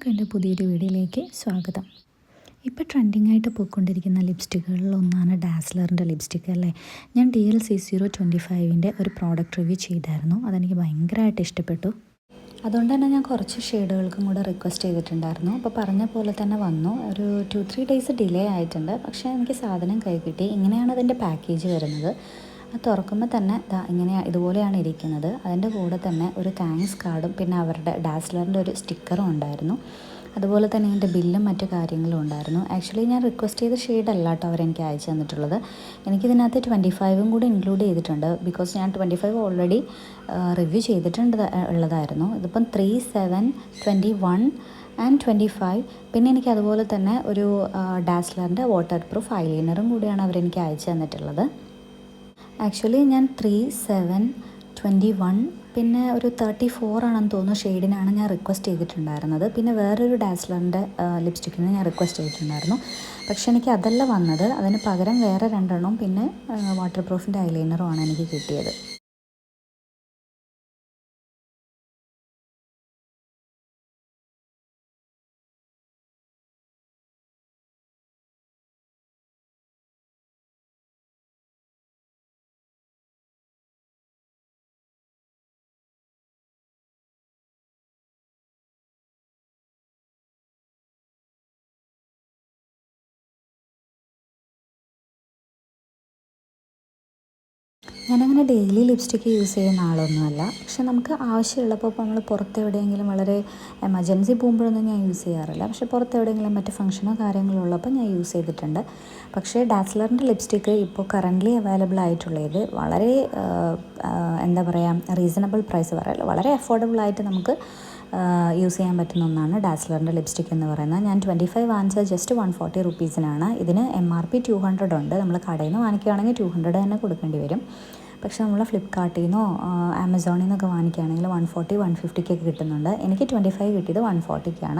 എല്ലാവർക്കും എൻ്റെ പുതിയൊരു വീഡിയോയിലേക്ക് സ്വാഗതം. ഇപ്പോൾ ട്രെൻഡിങ് ആയിട്ട് പോയിക്കൊണ്ടിരിക്കുന്ന ലിപ്സ്റ്റിക്കുകളിൽ ഒന്നാണ് ഡാസ്ലറിൻ്റെ ലിപ്സ്റ്റിക്ക് അല്ലേ. ഞാൻ DL-C025ൻ്റെ ഒരു പ്രോഡക്റ്റ് റിവ്യൂ ചെയ്തായിരുന്നു. അതെനിക്ക് ഭയങ്കരമായിട്ട് ഇഷ്ടപ്പെട്ടു. അതുകൊണ്ട് തന്നെ ഞാൻ കുറച്ച് ഷെയ്ഡുകൾക്കും കൂടെ റിക്വസ്റ്റ് ചെയ്തിട്ടുണ്ടായിരുന്നു. അപ്പോൾ പറഞ്ഞ പോലെ തന്നെ വന്നു. ഒരു 2-3 ഡേയ്സ് ഡിലേ ആയിട്ടുണ്ട്. പക്ഷേ എനിക്ക് സാധനം കൈ കിട്ടി. ഇങ്ങനെയാണ് അതിൻ്റെ പാക്കേജ് വരുന്നത്. അത് തുറക്കുമ്പോൾ തന്നെ ഇതുപോലെയാണ് ഇരിക്കുന്നത്. അതിൻ്റെ കൂടെ തന്നെ ഒരു താങ്ക്സ് കാർഡും പിന്നെ അവരുടെ ഡാസ്ലറിൻ്റെ ഒരു സ്റ്റിക്കറും ഉണ്ടായിരുന്നു. അതുപോലെ തന്നെ ഇതിൻ്റെ ബില്ലും മറ്റു കാര്യങ്ങളും ഉണ്ടായിരുന്നു. ആക്ച്വലി ഞാൻ റിക്വസ്റ്റ് ചെയ്ത ഷെയ്ഡല്ല കേട്ടോ അവരെനിക്ക് അയച്ചു തന്നിട്ടുള്ളത്. എനിക്കിതിനകത്ത് 25 കൂടി ഇൻക്ലൂഡ് ചെയ്തിട്ടുണ്ട്. ബിക്കോസ് ഞാൻ 25 ഓൾറെഡി റിവ്യൂ ഉള്ളതായിരുന്നു. ഇതിപ്പം 3, 7, 21 ആൻഡ് 25. പിന്നെ എനിക്ക് അതുപോലെ തന്നെ ഒരു ഡാസ്ലറിൻ്റെ വാട്ടർ പ്രൂഫ് ഐലൈനറും കൂടിയാണ് അവരെനിക്ക് അയച്ചു തന്നിട്ടുള്ളത്. ആക്ച്വലി ഞാൻ 3, 7, 21 പിന്നെ ഒരു 34 ആണെന്ന് തോന്നുന്നു ഷെയ്ഡിനാണ് ഞാൻ റിക്വസ്റ്റ് ചെയ്തിട്ടുണ്ടായിരുന്നത്. പിന്നെ വേറൊരു ഡാസ്ലറിൻ്റെ ലിപ്സ്റ്റിക്കിന് ഞാൻ റിക്വസ്റ്റ് ചെയ്തിട്ടുണ്ടായിരുന്നു. പക്ഷെ എനിക്ക് അതല്ല വന്നത്. അതിന് പകരം വേറെ 2 പിന്നെ വാട്ടർ പ്രൂഫിൻ്റെ ഐലൈനറും ആണ് എനിക്ക് കിട്ടിയത്. ഞാനങ്ങനെ ഡെയിലി ലിപ്സ്റ്റിക്ക് യൂസ് ചെയ്യുന്ന ആളൊന്നുമല്ല. പക്ഷെ നമുക്ക് ആവശ്യമുള്ളപ്പോൾ ഇപ്പോൾ നമ്മൾ പുറത്തെവിടെയെങ്കിലും വളരെ എമർജൻസി പോകുമ്പോഴൊന്നും ഞാൻ യൂസ് ചെയ്യാറില്ല. പക്ഷേ പുറത്തെവിടെയെങ്കിലും മറ്റ് ഫംഗ്ഷനോ കാര്യങ്ങളോ ഉള്ളപ്പോൾ ഞാൻ യൂസ് ചെയ്തിട്ടുണ്ട്. പക്ഷേ ഡാസ്ലറിൻ്റെ ലിപ്സ്റ്റിക്ക് ഇപ്പോൾ കറൻ്റ്ലി അവൈലബിൾ ആയിട്ടുള്ളത് വളരെ എന്താ പറയുക, റീസണബിൾ പ്രൈസ് വളരെ അഫോർഡബിളായിട്ട് നമുക്ക് യൂസ് ചെയ്യാൻ പറ്റുന്ന ഒന്നാണ് ഡാസ്ലറിൻ്റെ ലിപ്സ്റ്റിക് എന്ന് പറയുന്നത്. ഞാൻ 25 വാങ്ങിച്ചത് ജസ്റ്റ് 140 റുപ്പീസിനാണ്. ഇതിന് MRP 200 ഉണ്ട്. നമ്മൾ കടയിൽ നിന്ന് വാങ്ങിക്കുകയാണെങ്കിൽ 200 തന്നെ കൊടുക്കേണ്ടി വരും. പക്ഷേ നമ്മൾ ഫ്ലിപ്കാർട്ടിൽ നിന്നോ ആമസോണിൽ നിന്നൊക്കെ വാങ്ങിക്കുകയാണെങ്കിൽ 140, 150 കിട്ടുന്നുണ്ട്. എനിക്ക് 25 കിട്ടിയത് 140 ഞാൻ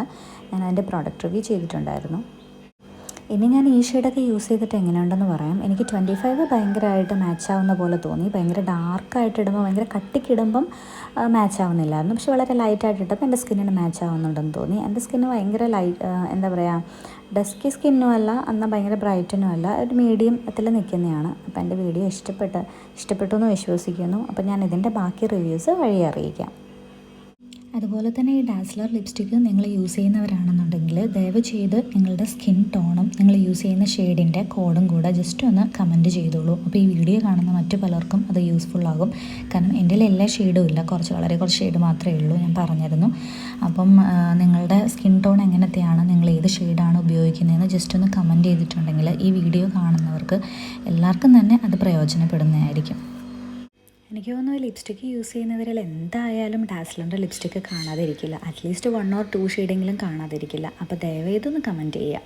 അതിൻ്റെ പ്രോഡക്റ്റ് റിവ്യൂ ചെയ്തിട്ടുണ്ടായിരുന്നു. ഇനി ഞാൻ ഈ ഷെയ്ഡൊക്കെ യൂസ് ചെയ്തിട്ട് എങ്ങനെയുണ്ടെന്ന് പറയാം. എനിക്ക് 25 ഭയങ്കരമായിട്ട് മാച്ച് ആവുന്ന പോലെ തോന്നി. ഭയങ്കര ഡാർക്കായിട്ട് ഇടുമ്പോൾ, ഭയങ്കര കട്ടിക്കിടുമ്പം മാച്ച് ആവുന്നില്ലായിരുന്നു. പക്ഷെ വളരെ ലൈറ്റായിട്ട് ഇട്ടപ്പോൾ എൻ്റെ സ്കിന്നിന് മാച്ച് ആവുന്നുണ്ടെന്ന് തോന്നി. എൻ്റെ സ്കിന്ന് ഭയങ്കര എന്താ പറയുക, ഡസ്കി സ്കിന്നും അല്ല, എന്നാൽ ഭയങ്കര ബ്രൈറ്റനും അല്ല, ഒരു മീഡിയത്തിൽ നിൽക്കുന്നതാണ്. അപ്പോൾ എൻ്റെ വീഡിയോ ഇഷ്ടപ്പെട്ടു എന്ന് വിശ്വസിക്കുന്നു. അപ്പോൾ ഞാൻ ഇതിൻ്റെ ബാക്കി റിവ്യൂസ് വഴി അറിയിക്കാം. അതുപോലെ തന്നെ ഈ ഡാസ്ലർ ലിപ്സ്റ്റിക്ക് നിങ്ങൾ യൂസ് ചെയ്യുന്നവരാണെന്നുണ്ടെങ്കിൽ ദയവ് ചെയ്ത് നിങ്ങളുടെ സ്കിൻ ടോണും നിങ്ങൾ യൂസ് ചെയ്യുന്ന ഷെയ്ഡിൻ്റെ കോഡും കൂടെ ജസ്റ്റ് ഒന്ന് കമൻറ്റ് ചെയ്തോളൂ. അപ്പോൾ ഈ വീഡിയോ കാണുന്ന മറ്റു പലർക്കും അത് യൂസ്ഫുൾ ആകും. കാരണം എൻ്റെ എല്ലാ ഷെയ്ഡും ഇല്ല, വളരെ കുറച്ച് ഷെയ്ഡ് മാത്രമേ ഉള്ളൂ, ഞാൻ പറഞ്ഞിരുന്നു. അപ്പം നിങ്ങളുടെ സ്കിൻ ടോൺ എങ്ങനത്തെയാണ്, നിങ്ങൾ ഏത് ഷെയ്ഡാണ് ഉപയോഗിക്കുന്നതെന്ന് ജസ്റ്റ് ഒന്ന് കമൻറ്റ് ചെയ്തിട്ടുണ്ടെങ്കിൽ ഈ വീഡിയോ കാണുന്നവർക്ക് എല്ലാവർക്കും തന്നെ അത് പ്രയോജനപ്പെടുന്നതായിരിക്കും. എനിക്ക് തോന്നുന്നു ലിപ്സ്റ്റിക്ക് യൂസ് ചെയ്യുന്നവരിൽ എന്തായാലും ഡാസ്ലറിൻ്റെ ലിപ്സ്റ്റിക്ക് കാണാതിരിക്കില്ല. അറ്റ്ലീസ്റ്റ് 1 or 2 ഷെയ്ഡെങ്കിലും കാണാതിരിക്കില്ല. അപ്പോൾ ദയവേതൊന്ന് കമൻറ്റ് ചെയ്യുക.